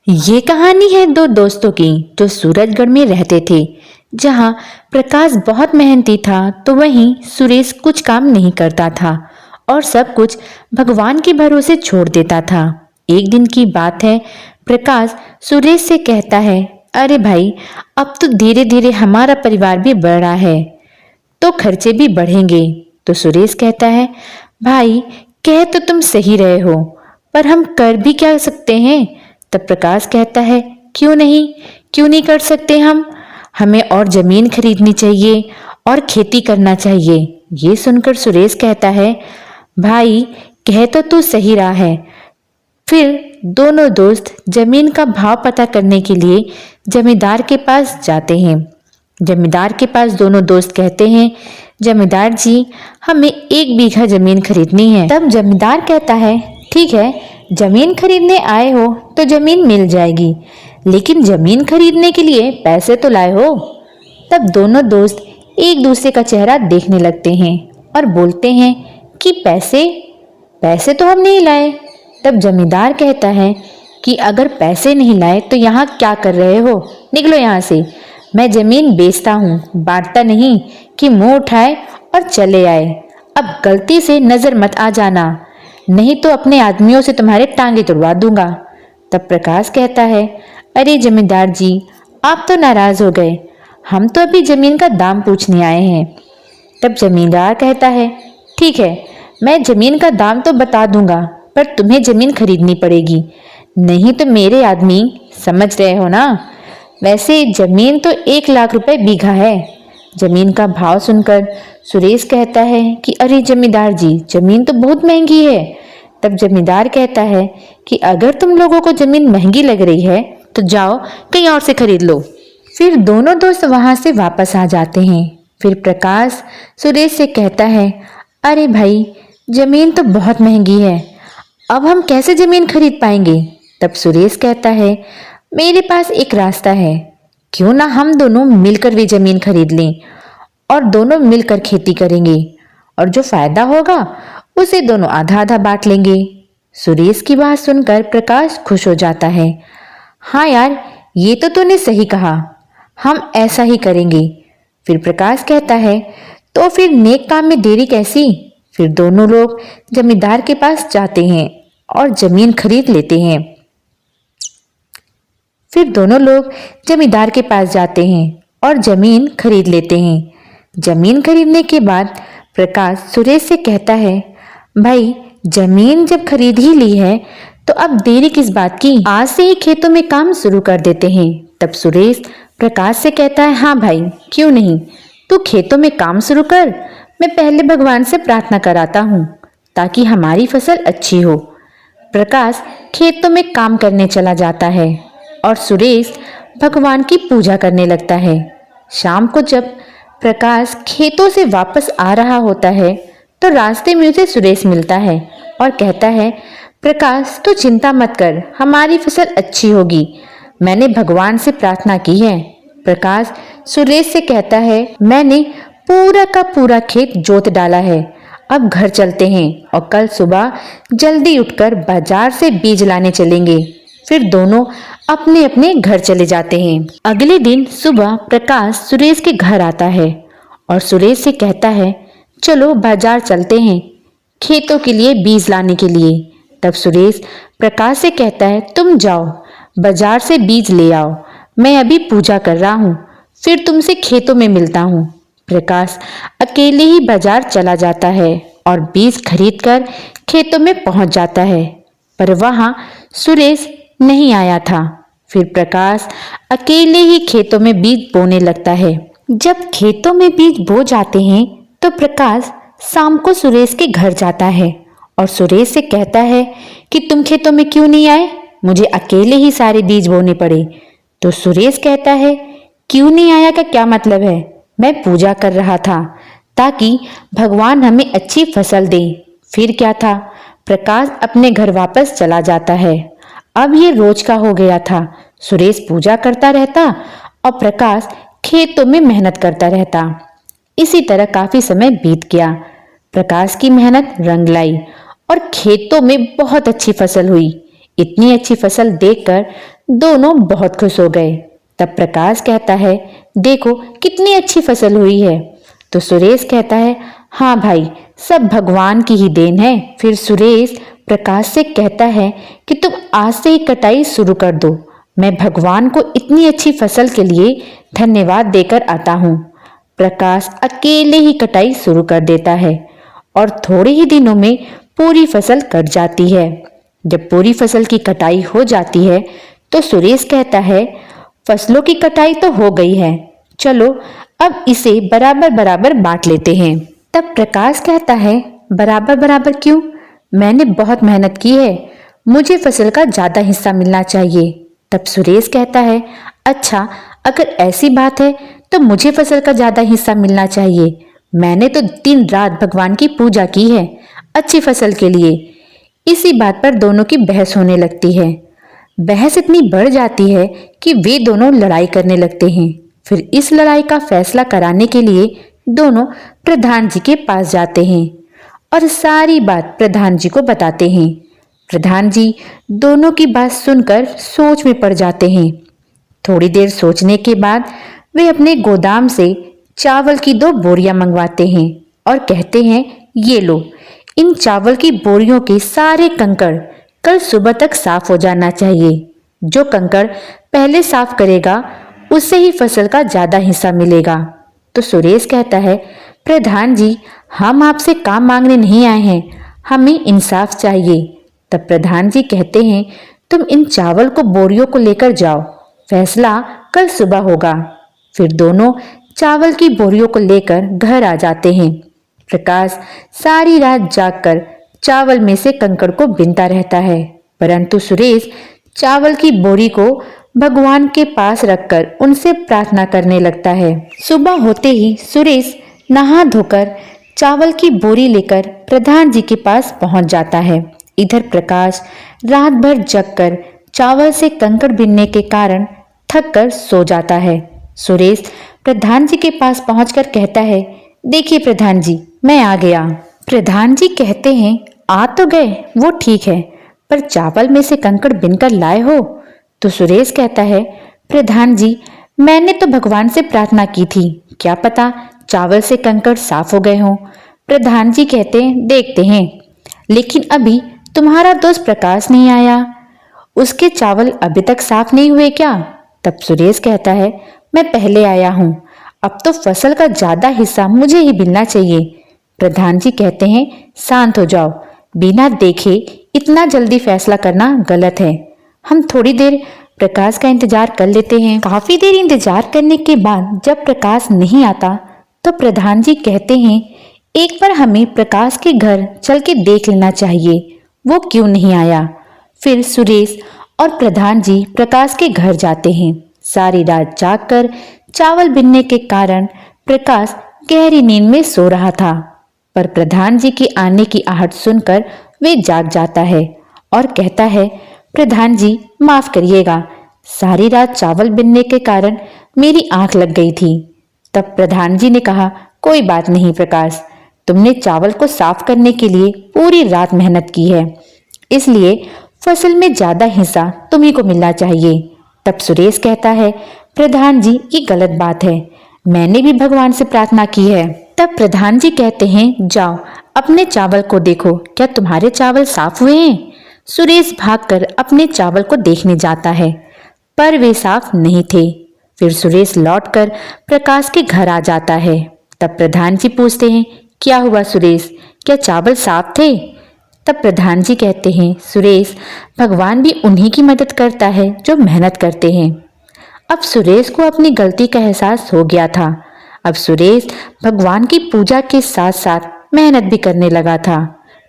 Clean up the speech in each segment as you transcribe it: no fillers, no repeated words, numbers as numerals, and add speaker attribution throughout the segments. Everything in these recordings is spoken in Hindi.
Speaker 1: ये कहानी है दो दोस्तों की जो सूरजगढ़ में रहते थे। जहाँ प्रकाश बहुत मेहनती था तो वहीं सुरेश कुछ काम नहीं करता था और सब कुछ भगवान के भरोसे छोड़ देता था। एक दिन की बात है, प्रकाश सुरेश से कहता है, अरे भाई, अब तो धीरे धीरे हमारा परिवार भी बढ़ रहा है तो खर्चे भी बढ़ेंगे। तो सुरेश कहता है, भाई, कह तो तुम सही रहे हो, पर हम कर भी क्या सकते हैं। तब प्रकाश कहता है, क्यों नहीं कर सकते हम। हमें और जमीन खरीदनी चाहिए और खेती करना चाहिए। ये सुनकर सुरेश कहता है, भाई, कह तो तू सही रहा है। फिर दोनों दोस्त जमीन का भाव पता करने के लिए जमींदार के पास जाते हैं। जमींदार के पास दोनों दोस्त कहते हैं, जमींदार जी, हमें 1 बीघा जमीन खरीदनी है। तब जमींदार कहता है, ठीक है, जमीन खरीदने आए हो तो जमीन मिल जाएगी, लेकिन जमीन खरीदने के लिए पैसे तो लाए हो। तब दोनों दोस्त एक दूसरे का चेहरा देखने लगते हैं और बोलते हैं कि पैसे तो हम नहीं लाए। तब जमींदार कहता है कि अगर पैसे नहीं लाए तो यहाँ क्या कर रहे हो, निकलो यहाँ से। मैं जमीन बेचता हूँ, बांटता नहीं कि मुंह उठाए और चले आए। अब गलती से नजर मत आ जाना, नहीं तो अपने आदमियों से तुम्हारे टांगे तुड़वा दूंगा। तब प्रकाश कहता है, अरे जमींदार जी, आप तो नाराज हो गए, हम तो अभी जमीन का दाम पूछने आए हैं। तब जमींदार कहता है, ठीक है, मैं जमीन का दाम तो बता दूंगा, पर तुम्हें जमीन खरीदनी पड़ेगी, नहीं तो मेरे आदमी, समझ रहे हो ना। वैसे जमीन तो 1 लाख रुपए बीघा है। जमीन का भाव सुनकर सुरेश कहता है कि अरे जमींदार जी, जमीन तो बहुत महंगी है। तब जमींदार कहता है कि अगर तुम लोगों को जमीन महंगी लग रही है तो जाओ कहीं और से खरीद लो। फिर दोनों दोस्त वहां से वापस आ जाते हैं। फिर प्रकाश सुरेश से कहता है, अरे भाई, जमीन तो बहुत महंगी है, अब हम कैसे जमीन खरीद पाएंगे। तब सुरेश कहता है, मेरे पास एक रास्ता है, क्यों ना हम दोनों मिलकर भी जमीन खरीद लें और दोनों मिलकर खेती करेंगे और जो फायदा होगा उसे दोनों आधा आधा बांट लेंगे। सुरेश की बात सुनकर प्रकाश खुश हो जाता है। हाँ यार, ये तो तूने सही कहा, हम ऐसा ही करेंगे। फिर प्रकाश कहता है, तो फिर नेक काम में देरी कैसी। फिर दोनों लोग जमींदार के पास जाते हैं और जमीन खरीद लेते हैं। फिर दोनों लोग जमींदार के पास जाते हैं और जमीन खरीद लेते हैं। जमीन खरीदने के बाद प्रकाश सुरेश से कहता है, भाई, जमीन जब खरीद ही ली है तो अब देरी किस बात की, आज से ही खेतों में काम शुरू कर देते हैं। तब सुरेश प्रकाश से कहता है, हाँ भाई, क्यों नहीं, तू खेतों में काम शुरू कर, मैं पहले भगवान से प्रार्थना कराता हूँ ताकि हमारी फसल अच्छी हो। प्रकाश खेतों में काम करने चला जाता है और सुरेश भगवान की पूजा करने लगता है। शाम को जब प्रकाश खेतों से वापस आ रहा होता है तो रास्ते में उसे सुरेश मिलता है और कहता है, प्रकाश, तू चिंता मत कर, हमारी फसल अच्छी होगी, मैंने भगवान से प्रार्थना की है। प्रकाश सुरेश से कहता है, मैंने पूरा का पूरा खेत जोत डाला है, अब घर चलते हैं और कल सुबह जल्दी उठकर बाजार से बीज लाने चलेंगे। फिर दोनों अपने अपने घर चले जाते हैं। अगले दिन सुबह प्रकाश सुरेश के घर आता है और सुरेश से कहता है, चलो बाजार चलते हैं खेतों के लिए बीज लाने के लिए। तब सुरेश प्रकाश से कहता है, तुम जाओ बाजार से बीज ले आओ, मैं अभी पूजा कर रहा हूँ, फिर तुमसे खेतों में मिलता हूँ। प्रकाश अकेले ही बाजार चला जाता है और बीज खरीदकर खेतों में पहुंच जाता है, पर वहां सुरेश नहीं आया था। फिर प्रकाश अकेले ही खेतों में बीज बोने लगता है। जब खेतों में बीज बो जाते हैं तो प्रकाश शाम को सुरेश के घर जाता है और सुरेश से कहता है कि तुम खेतों में क्यों नहीं आए, मुझे अकेले ही सारे बीज बोने पड़े। तो सुरेश कहता है, क्यों नहीं आया का क्या मतलब है, मैं पूजा कर रहा था ताकि भगवान हमें अच्छी फसल दे। फिर क्या था, प्रकाश अपने घर वापस चला जाता है। अब ये रोज का हो गया था, सुरेश पूजा करता रहता और प्रकाश खेतों में मेहनत करता रहता। इसी तरह काफी समय बीत गया। प्रकाश की मेहनत रंग लाई और खेतों में बहुत अच्छी फसल हुई। इतनी अच्छी फसल देखकर दोनों बहुत खुश हो गए। तब प्रकाश कहता है, देखो कितनी अच्छी फसल हुई है। तो सुरेश कहता है, हाँ भाई, सब भगवान की ही देन है। फिर सुरेश प्रकाश से कहता है कि तुम आज से ही कटाई शुरू कर दो। मैं भगवान को इतनी अच्छी फसल के लिए धन्यवाद देकर आता हूँ। प्रकाश अकेले ही कटाई शुरू कर देता है और थोड़े ही दिनों में पूरी फसल कट जाती है। जब पूरी फसल की कटाई हो जाती है तो सुरेश कहता है, फसलों की कटाई तो हो गई है, चलो अब इसे बराबर बराबर बांट लेते हैं। तब प्रकाश कहता है, बराबर बराबर क्यों? मैंने बहुत मेहनत की है, मुझे फसल का ज्यादा हिस्सा मिलना चाहिए। तब सुरेश कहता है, अच्छा अगर ऐसी बात है तो मुझे फसल का ज्यादा हिस्सा मिलना चाहिए। मैंने तो दिन रात भगवान की पूजा की है अच्छी फसल के लिए। इसी बात पर दोनों की बहस होने लगती है। बहस इतनी बढ़ जाती है कि वे दोनों लड़ाई करने लगते हैं। फिर इस लड़ाई का फैसला कराने के लिए दोनों प्रधान जी के पास जाते हैं और सारी बात प्रधान जी को बताते हैं। प्रधान जी दोनों की बात सुनकर सोच में पड़ जाते हैं। थोड़ी देर सोचने के बाद वे अपने गोदाम से चावल की 2 बोरियां मंगवाते हैं और कहते हैं, ये लो, इन चावल की बोरियों के सारे कंकड़ कल सुबह तक साफ हो जाना चाहिए। जो कंकड़ पहले साफ करेगा उससे ही फसल का ज्यादा हिस्सा मिलेगा। तो सुरेश कहता है, प्रधान जी हम आपसे काम मांगने नहीं आए हैं, हमें इंसाफ चाहिए। तब प्रधान जी कहते हैं, तुम इन चावल को बोरियों को लेकर जाओ, फैसला कल सुबह होगा। फिर दोनों चावल की बोरियों को लेकर घर आ जाते हैं। प्रकाश सारी रात जागकर चावल में से कंकड़ को बीनता रहता है, परंतु सुरेश चावल की बोरी को भगवान के पास रखकर उनसे प्रार्थना करने लगता है। सुबह होते ही सुरेश नहा धोकर चावल की बोरी लेकर प्रधान जी के पास पहुंच जाता है। इधर प्रकाश रात भर जगकर चावल से कंकड़ बीनने के कारण थक कर सो जाता है। सुरेश प्रधान जी के पास पहुंचकर कहता है, देखिए प्रधान जी, मैं आ गया। प्रधान जी कहते हैं, आ तो गए वो ठीक है, पर चावल में से कंकड़ बिनकर लाए हो? तो सुरेश कहता है, प्रधान जी मैंने तो भगवान से प्रार्थना की थी, क्या पता चावल से कंकड़ साफ हो गए हों। प्रधान जी कहते हैं, देखते हैं, लेकिन अभी तुम्हारा दोस्त प्रकाश नहीं आया, उसके चावल अभी तक साफ नहीं हुए क्या? तब सुरेश कहता है, मैं पहले आया हूँ, अब तो फसल का ज्यादा हिस्सा मुझे ही मिलना चाहिए। प्रधान जी कहते हैं, शांत हो जाओ, बिना देखे इतना जल्दी फैसला करना गलत है। हम थोड़ी देर प्रकाश का इंतजार कर लेते हैं। काफी देर इंतजार करने के बाद जब प्रकाश नहीं आता तो प्रधान जी कहते हैं, एक बार हमें प्रकाश के घर चल के देख लेना चाहिए, वो क्यों नहीं आया। फिर सुरेश और प्रधान जी प्रकाश के घर जाते हैं। सारी रात जागकर चावल बीनने के कारण प्रकाश गहरी नींद में सो रहा था, पर प्रधान जी के आने की आहट सुनकर वे जाग जाता है और कहता है, प्रधान जी माफ करिएगा, सारी रात चावल बीनने के कारण मेरी आंख लग गई थी। तब प्रधान जी ने कहा, कोई बात नहीं प्रकाश, तुमने चावल को साफ करने के लिए पूरी रात मेहनत की है, इसलिए फसल में ज्यादा हिस्सा तुम्ही को मिलना चाहिए। तब सुरेश कहता है, प्रधान जी ये गलत बात है, मैंने भी भगवान से प्रार्थना की है। तब प्रधान जी कहते हैं, जाओ अपने चावल को देखो, क्या तुम्हारे चावल साफ हुए हैं? सुरेश भागकर अपने चावल को देखने जाता है, पर वे साफ नहीं थे। फिर सुरेश लौटकर प्रकाश के घर आ जाता है। तब प्रधान जी पूछते हैं, क्या हुआ सुरेश, क्या चावल साफ थे? तब प्रधान जी कहते हैं, सुरेश भगवान भी उन्हीं की मदद करता है जो मेहनत करते हैं। अब सुरेश को अपनी गलती का एहसास हो गया था। अब सुरेश भगवान की पूजा के साथ साथ मेहनत भी करने लगा था।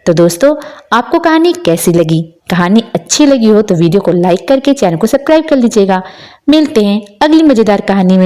Speaker 1: तो दोस्तों आपको कहानी कैसी लगी? कहानी अच्छी लगी हो तो वीडियो को लाइक करके चैनल को सब्सक्राइब कर लीजिएगा। मिलते हैं अगली मजेदार कहानी में।